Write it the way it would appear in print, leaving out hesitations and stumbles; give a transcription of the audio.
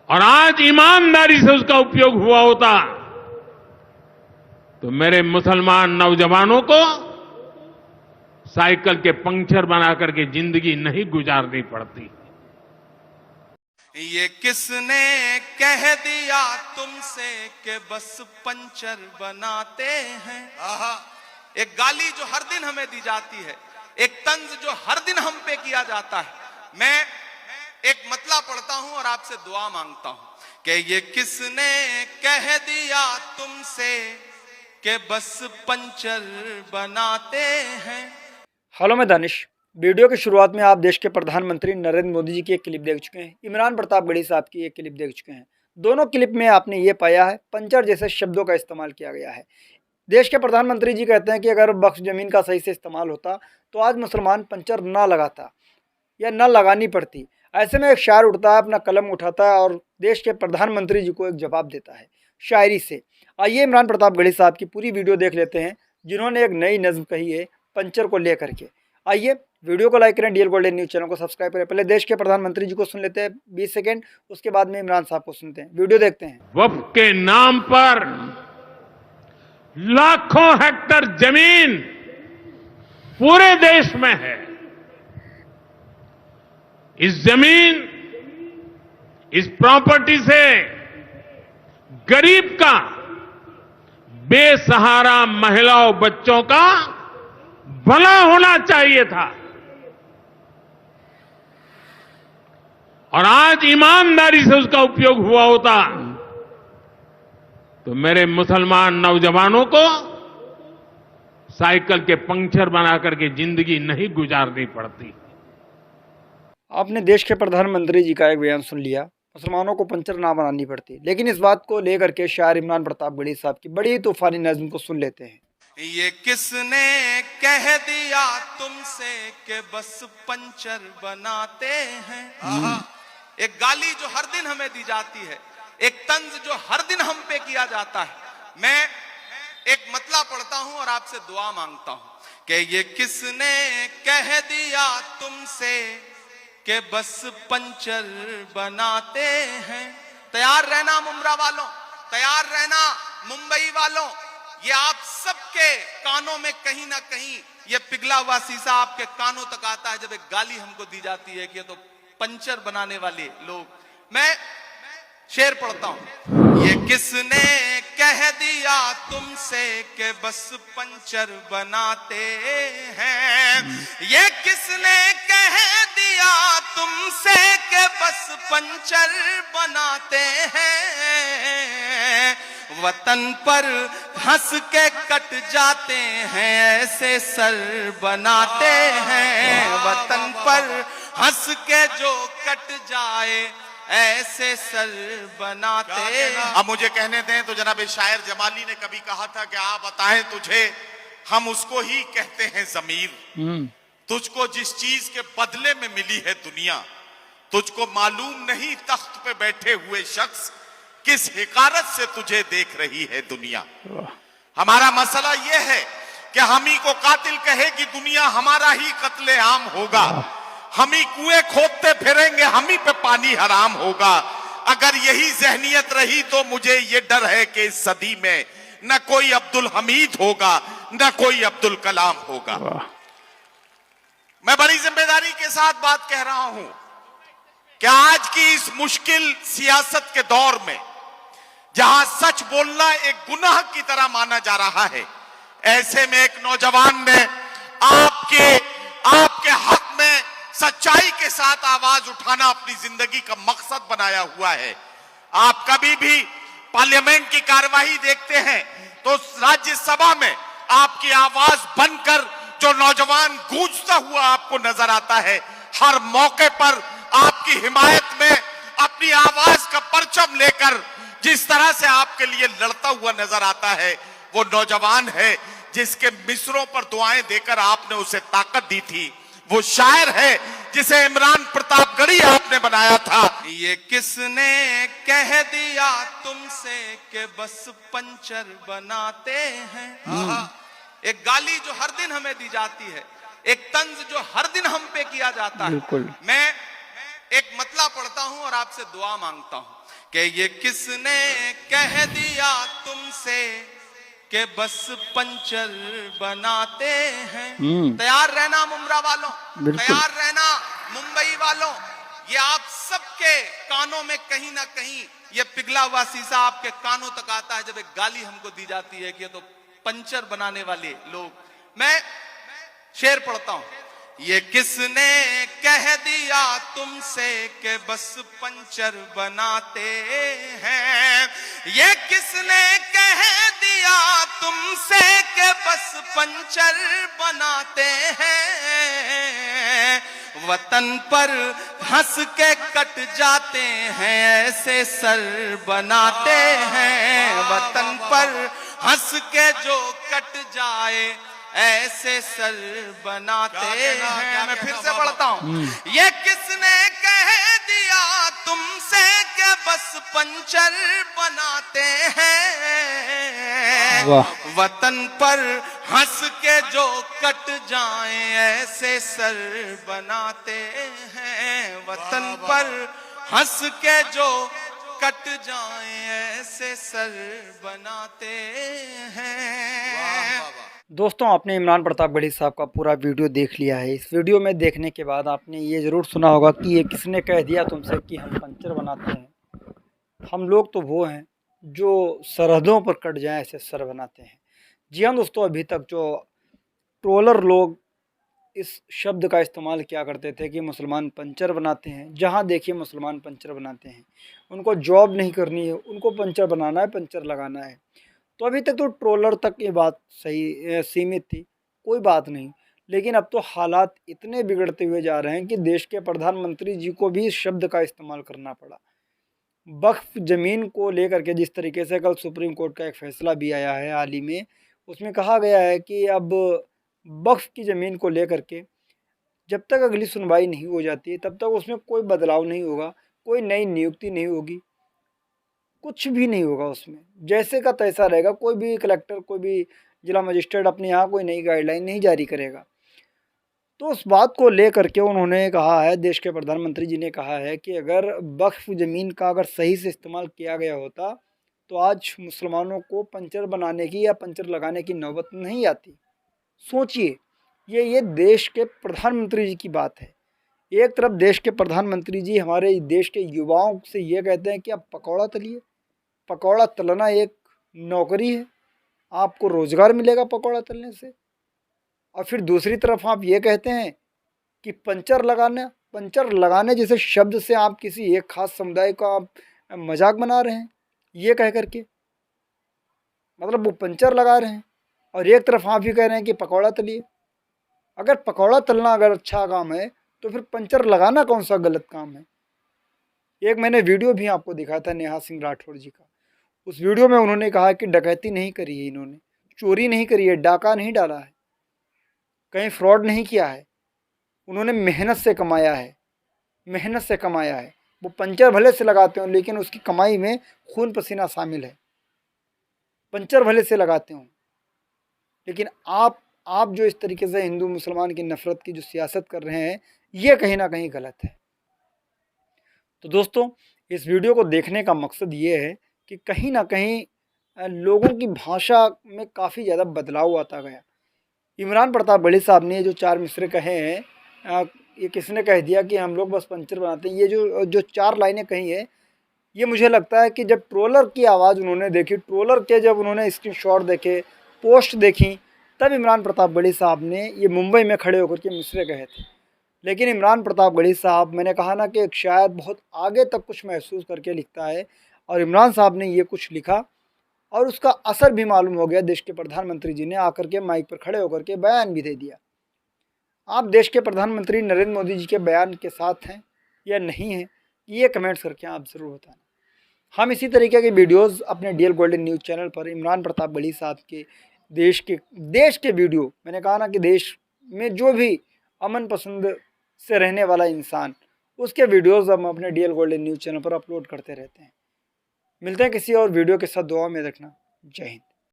और आज ईमानदारी से उसका उपयोग हुआ होता तो मेरे मुसलमान नौजवानों को साइकिल के पंक्चर बना करके जिंदगी नहीं गुजारनी पड़ती। ये किसने कह दिया तुमसे कि बस पंचर बनाते हैं। एक गाली जो हर दिन हमें दी जाती है, एक तंज जो हर दिन हम पे किया जाता है। मैं एक मतला पढ़ता हूं और आपसे दुआ मांगता हूं कि ये किसने कह दिया तुमसे कि बस पंचर बनाते हैं। हेलो, मैं दानिश। वीडियो की शुरुआत में आप देश के प्रधानमंत्री नरेंद्र मोदी जी की एक क्लिप देख चुके हैं, इमरान प्रतापगढ़ी साहब की एक क्लिप देख चुके हैं। दोनों क्लिप में आपने ये पाया है पंचर जैसे शब्दों का इस्तेमाल किया गया है। देश के प्रधानमंत्री जी कहते हैं कि अगर बख्श जमीन का सही से इस्तेमाल होता तो आज मुसलमान पंचर ना लगाता या ना लगानी पड़ती। ऐसे में एक शायर उठता है, अपना कलम उठाता है और देश के प्रधानमंत्री जी को एक जवाब देता है शायरी से। आइए इमरान प्रतापगढ़ी साहब की पूरी वीडियो देख लेते हैं, जिन्होंने एक नई नज्म कही है पंचर को लेकर के। आइए वीडियो को लाइक करें, डीएल गोल्डन न्यूज़ चैनल को सब्सक्राइब करें। पहले देश के प्रधानमंत्री जी को सुन लेते हैं 20 सेकंड, उसके बाद में इमरान साहब को सुनते हैं। वीडियो देखते हैं। वक्फ के नाम पर लाखों हेक्टर जमीन पूरे देश में है। इस जमीन, इस प्रॉपर्टी से गरीब का, बेसहारा महिलाओं बच्चों का भला होना चाहिए था। और आज ईमानदारी से उसका उपयोग हुआ होता तो मेरे मुसलमान नौजवानों को साइकिल के पंक्चर बना करके जिंदगी नहीं गुजारनी पड़ती। आपने देश के प्रधानमंत्री जी का एक बयान सुन लिया, मुसलमानों को पंचर ना बनानी पड़ती, लेकिन इस बात को लेकर के शायर इमरान प्रतापगढ़ी साहब की बड़ी तूफानी नज्म को सुन लेते हैं। ये किसने कह दिया तुमसे कि बस पंचर बनाते हैं। एक गाली जो हर दिन हमें दी जाती है, एक तंज जो हर दिन हम पे किया जाता है। मैं एक मतला पढ़ता हूं और आपसे दुआ मांगता हूं कि ये किसने कह दिया तुमसे कि बस पंचर बनाते हैं। तैयार रहना मुमरा वालों, तैयार रहना मुंबई वालों। ये आप सबके कानों में कहीं ना कहीं ये पिघला हुआ शीशा आपके कानों तक आता है जब एक गाली हमको दी जाती है कि ये तो पंचर बनाने वाले लोग। मैं शेर पढ़ता हूं। ये किसने कह दिया तुमसे कि बस पंचर बनाते हैं। ये किसने कह दिया तुमसे कि बस पंचर बनाते हैं। वतन पर हंस के कट जाते हैं, ऐसे सर बनाते हैं। वतन पर हंस के जो कट जाए, ऐसे सर बनाते हैं। अब मुझे कहने दें तो जनाब शायर जमाली ने कभी कहा था कि आप बताएं तुझे, हम उसको ही कहते हैं जमीर। तुझको जिस चीज के बदले में मिली है दुनिया, तुझको मालूम नहीं तख्त पे बैठे हुए शख्स किस हिकारत से तुझे देख रही है दुनिया। हमारा मसला यह है कि हम ही को कातिल कहे कि दुनिया हमारा ही कत्ले आम होगा। हम ही कुएं खोदते फिरेंगे, हम ही पे पानी हराम होगा। अगर यही जहनियत रही तो मुझे ये डर है कि इस सदी में न कोई अब्दुल हमीद होगा, न कोई अब्दुल कलाम होगा। मैं बड़ी जिम्मेदारी के साथ बात कह रहा हूं कि आज की इस मुश्किल सियासत के दौर में, जहां सच बोलना एक गुनाह की तरह माना जा रहा है, ऐसे में एक नौजवान ने आपके हक में सच्चाई के साथ आवाज उठाना अपनी जिंदगी का मकसद बनाया हुआ है। आप कभी भी पार्लियामेंट की कार्यवाही देखते हैं तो राज्यसभा में आपकी आवाज बनकर जो नौजवान गूंजता हुआ आपको नजर आता है। हर मौके पर आपकी हिमायत में अपनी आवाज का परचम लेकर जिस तरह से आपके लिए लड़ता हुआ नजर आता है, वो नौजवान है जिसके मिसरों पर दुआएं देकर आपने उसे ताकत दी थी। वो शायर है जिसे इमरान प्रतापगढ़ी आपने बनाया था। ये किसने कह दिया तुमसे कि बस पंचर बनाते हैं। एक गाली जो हर दिन हमें दी जाती है, एक तंज जो हर दिन हम पे किया जाता है। मैं एक मतला पढ़ता हूं और आपसे दुआ मांगता हूं कि ये किसने कह दिया तुमसे कि बस पंचर बनाते हैं। तैयार रहना मुंब्रा वालों, तैयार रहना मुंबई वालों। ये आप सबके कानों में कहीं ना कहीं ये पिघला हुआ शीशा आपके कानों तक आता है जब एक गाली हमको दी जाती है कि ये तो पंचर बनाने वाले लोग। मैं शेर पढ़ता हूं, ये किसने कह दिया तुमसे कि बस पंचर बनाते हैं। ये किसने कह दिया तुमसे कि बस पंचर बनाते हैं। वतन पर हंस के कट जाते हैं ऐसे सर बनाते हैं। वतन पर हंस के जो कट जाए ऐसे सर बनाते हैं। मैं फिर से पढ़ता हूं, ये किसने कह दिया तुमसे कि बस पंचर बनाते हैं। वतन पर हंस के जो कट जाए ऐसे सर बनाते हैं। वतन पर हंस के जो कट जाए ऐसे सर बनाते हैं। दोस्तों, आपने इमरान प्रताप गढ़ी साहब का पूरा वीडियो देख लिया है। इस वीडियो में देखने के बाद आपने ये ज़रूर सुना होगा कि ये किसने कह दिया तुमसे कि हम पंचर बनाते हैं। हम लोग तो वो हैं जो सरहदों पर कट जाएं ऐसे सर बनाते हैं। जी हाँ दोस्तों, अभी तक जो ट्रोलर लोग इस शब्द का इस्तेमाल किया करते थे कि मुसलमान पंचर बनाते हैं, जहाँ देखिए मुसलमान पंचर बनाते हैं। उनको जॉब नहीं करनी है, उनको पंचर बनाना है, पंचर लगाना है। तो अभी तक तो ट्रोलर तक ये बात सही सीमित थी, कोई बात नहीं। लेकिन अब तो हालात इतने बिगड़ते हुए जा रहे हैं कि देश के प्रधानमंत्री जी को भी इस शब्द का इस्तेमाल करना पड़ा। वक्फ ज़मीन को लेकर के जिस तरीके से कल सुप्रीम कोर्ट का एक फ़ैसला भी आया है हाल ही में, उसमें कहा गया है कि अब वक्फ की ज़मीन को लेकर के जब तक अगली सुनवाई नहीं हो जाती है तब तक उसमें कोई बदलाव नहीं होगा, कोई नई नियुक्ति नहीं होगी, कुछ भी नहीं होगा उसमें, जैसे का तैसा रहेगा। कोई भी कलेक्टर, कोई भी जिला मजिस्ट्रेट अपने यहाँ कोई नई गाइडलाइन नहीं जारी करेगा। तो उस बात को लेकर के उन्होंने कहा है, देश के प्रधानमंत्री जी ने कहा है कि अगर वक्फ ज़मीन का अगर सही से इस्तेमाल किया गया होता तो आज मुसलमानों को पंचर बनाने की या पंचर लगाने की नौबत नहीं आती। सोचिए, ये देश के प्रधानमंत्री जी की बात है। एक तरफ देश के प्रधानमंत्री जी हमारे देश के युवाओं से ये कहते हैं कि आप पकौड़ा तलिए। पकौड़ा तलना एक नौकरी है, आपको रोज़गार मिलेगा पकौड़ा तलने से। और फिर दूसरी तरफ आप ये कहते हैं कि पंचर लगाने जैसे शब्द से आप किसी एक खास समुदाय का आप मजाक बना रहे हैं। ये कह करके मतलब वो पंचर लगा रहे हैं और एक तरफ आप ही कह रहे हैं कि पकौड़ा तलिए। अगर पकौड़ा तलना अगर अच्छा काम है तो फिर पंचर लगाना कौन सा गलत काम है। एक मैंने वीडियो भी आपको दिखाया था नेहा सिंह राठौर जी का। उस वीडियो में उन्होंने कहा कि डकैती नहीं करी है, इन्होंने चोरी नहीं करी है, डाका नहीं डाला है, कहीं फ्रॉड नहीं किया है, उन्होंने मेहनत से कमाया है, मेहनत से कमाया है। वो पंचर भले से लगाते हों लेकिन उसकी कमाई में खून पसीना शामिल है। पंचर भले से लगाते हों लेकिन आप जो इस तरीके से हिंदू मुसलमान की नफरत की जो सियासत कर रहे हैं, ये कहीं ना कहीं गलत है। तो दोस्तों, इस वीडियो को देखने का मकसद ये है कि कहीं ना कहीं लोगों की भाषा में काफ़ी ज़्यादा बदलाव आता गया। इमरान प्रताप गढ़ी साहब ने जो 4 मिसरे कहे हैं, ये किसने कह दिया कि हम लोग बस पंचर बनाते हैं, ये जो 4 लाइनें कही है, ये मुझे लगता है कि जब ट्रोलर की आवाज़ उन्होंने देखी, ट्रोलर के जब उन्होंने स्क्रीनशॉट देखे, पोस्ट देखी, तब इमरान प्रताप गढ़ी साहब ने ये मुंबई में खड़े होकर के मिसरे कहे थे। लेकिन इमरान प्रताप गढ़ी साहब, मैंने कहा ना कि शायद बहुत आगे तक कुछ महसूस करके लिखता है, और इमरान साहब ने ये कुछ लिखा और उसका असर भी मालूम हो गया। देश के प्रधानमंत्री जी ने आकर के माइक पर खड़े होकर के बयान भी दे दिया। आप देश के प्रधानमंत्री नरेंद्र मोदी जी के बयान के साथ हैं या नहीं हैं, ये कमेंट्स करके आप ज़रूर बताना। हम इसी तरीके के वीडियोस अपने डीएल गोल्डन न्यूज़ चैनल पर इमरान प्रताप गढ़ी साहब के देश के वीडियो, मैंने कहा ना कि देश में जो भी अमन पसंद से रहने वाला इंसान, उसके वीडियोस हम अपने डीएल गोल्डन न्यूज़ चैनल पर अपलोड करते रहते हैं। मिलते हैं किसी और वीडियो के साथ। दुआ में रखना। जय हिंद।